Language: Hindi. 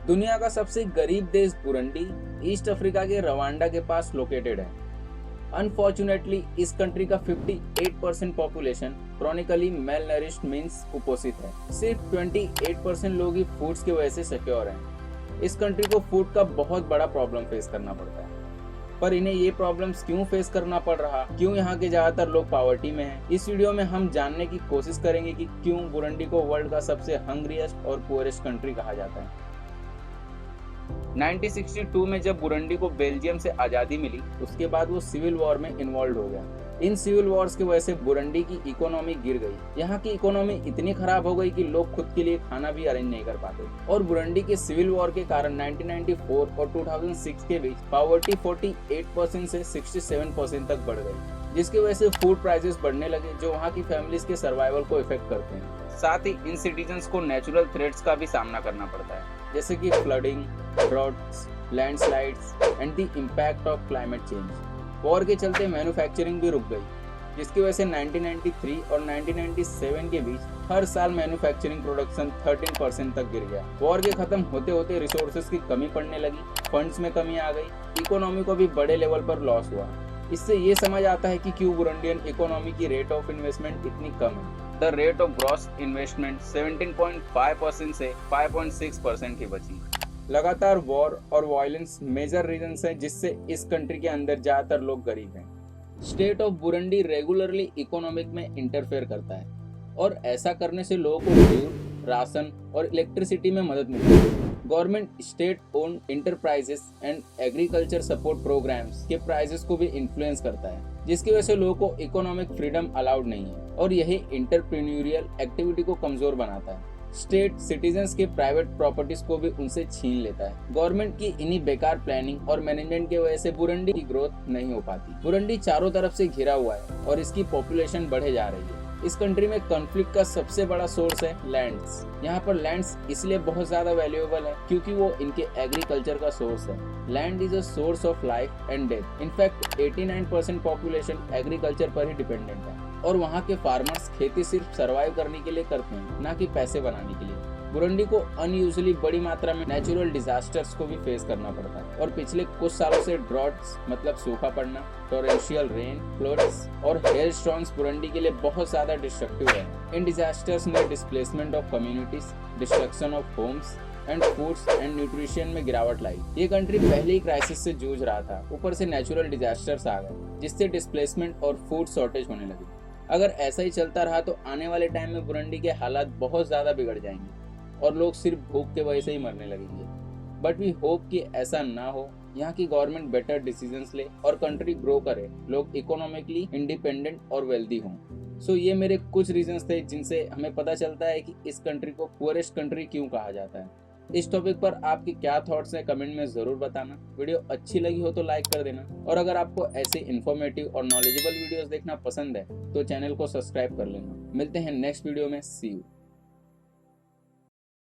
दुनिया का सबसे गरीब देश बुरुंडी ईस्ट अफ्रीका के रवांडा के पास लोकेटेड है। अनफॉर्चुनेटली इस कंट्री का 58% population chronically malnourished means कुपोषित है। सिर्फ 28% लोग ही फूड्स की वजह से सिक्योर हैं। इस कंट्री को फूड का बहुत बड़ा प्रॉब्लम फेस करना पड़ता है। पर इन्हें ये प्रॉब्लम्स क्यों फेस करना पड़ रहा, क्यों यहाँ के ज्यादातर लोग पॉवर्टी में हैं? इस वीडियो में हम जानने की कोशिश करेंगे कि क्यों बुरुंडी को वर्ल्ड का सबसे हंग्रिएस्ट और पुअरेस्ट कंट्री कहा जाता है। 1962 में जब बुरुंडी को बेल्जियम से आज़ादी मिली, उसके बाद वो सिविल वॉर में इन्वॉल्व हो गया। इन सिविल वॉर्स की वजह से बुरुंडी की इकोनॉमी गिर गई। यहाँ की इकोनॉमी इतनी खराब हो गई कि लोग खुद के लिए खाना भी अरेंज नहीं कर पाते। और बुरुंडी के सिविल वॉर के कारण 1994 और 2006 के बीच पॉवर्टी 48% से 67% तक बढ़ गई, जिसकी वजह से फूड प्राइसेस बढ़ने लगे, जो वहाँ की फैमिलीज के सर्वाइवल को इफेक्ट करते हैं। साथ ही इन सिटीजन्स को नेचुरल थ्रेट्स का भी सामना करना पड़ता है, जैसे कि flooding, droughts, landslides and the impact of climate change. War के चलते मैन्युफैक्चरिंग भी रुक गई, जिसकी वजह से 1993 और 1997 के बीच हर साल मैन्युफैक्चरिंग प्रोडक्शन 13% तक गिर गया। वॉर के खत्म होते होते रिसोर्सेज की कमी पड़ने लगी, फंड्स में कमी आ गई, इकोनॉमी को भी बड़े लेवल पर लॉस हुआ। इससे ये समझ आता है कि क्यों बुरुंडियन इकोनॉमी की रेट ऑफ इन्वेस्टमेंट इतनी कम है। The rate of gross investment 17.5% से 5.6% की बची। लगातार वॉर और वायलेंस मेजर रीजंस हैं जिससे इस कंट्री के अंदर ज्यादातर लोग गरीब हैं। State of Burundi regularly economic में इंटरफेयर करता है और ऐसा करने से लोगों को फ्यूल, राशन और इलेक्ट्रिसिटी में मदद मिलती है। Government state own enterprises and agriculture support programmes के प्राइसेस को भी इन्फ्लुएंस करता है, जिसकी वजह से लोगों को इकोनॉमिक फ्रीडम अलाउड नहीं है और यही इंटरप्रेन्योरियल एक्टिविटी को कमजोर बनाता है। स्टेट सिटीजन्स के प्राइवेट प्रॉपर्टीज को भी उनसे छीन लेता है। गवर्नमेंट की इन्हीं बेकार प्लानिंग और मैनेजमेंट की वजह से बुरुंडी की ग्रोथ नहीं हो पाती। बुरुंडी चारों तरफ से घिरा हुआ है और इसकी पॉपुलेशन बढ़े जा रही है। इस कंट्री में कॉन्फ्लिक्ट का सबसे बड़ा सोर्स है लैंड्स। यहाँ पर लैंड्स इसलिए बहुत ज्यादा वैल्यूएबल है क्योंकि वो इनके एग्रीकल्चर का सोर्स है। Land is a source of life and death. In fact 89% population agriculture पर ही डिपेंडेंट है और वहाँ के फार्मर्स खेती सिर्फ सर्वाइव करने के लिए करते हैं, ना कि पैसे बनाने के लिए। बुरुंडी को अनयूजुअली बड़ी मात्रा में नेचुरल डिजास्टर्स को भी फेस करना पड़ता है और पिछले कुछ सालों से ड्रॉट्स मतलब सूखा पड़ना, टोरेंशियल रेन, फ्लड्स और हेल स्टॉर्म्स बुरुंडी के लिए बहुत ज्यादा डिस्ट्रक्टिव है। इन डिजास्टर्स ने displacement of communities, destruction of homes and foods and nutrition में गिरावट लाई। ये कंट्री पहले ही क्राइसिस से जूझ रहा था, ऊपर से नेचुरल डिजास्टर्स आ गए जिससे डिस्प्लेसमेंट और फूड शॉर्टेज होने लगी। अगर ऐसा ही चलता रहा तो आने वाले टाइम में बुरुंडी के हालात बहुत ज्यादा बिगड़ जाएंगे और लोग सिर्फ भूख के वजह से ही मरने लगेंगे। बट वी होप कि ऐसा ना हो। यहाँ की गवर्नमेंट बेटर डिसीजंस ले और कंट्री ग्रो करे, लोग इकोनॉमिकली इंडिपेंडेंट और वेल्दी हों। सो ये मेरे कुछ रीजंस थे जिनसे हमें पता चलता है कि इस कंट्री को पुअरेस्ट कंट्री क्यों कहा जाता है। इस टॉपिक पर आपके क्या थॉट्स हैं कमेंट में जरूर बताना। वीडियो अच्छी लगी हो तो लाइक कर देना और अगर आपको ऐसे इन्फॉर्मेटिव और नॉलेजेबल वीडियोस देखना पसंद है तो चैनल को सब्सक्राइब कर लेना। मिलते हैं नेक्स्ट वीडियो में। सी यू।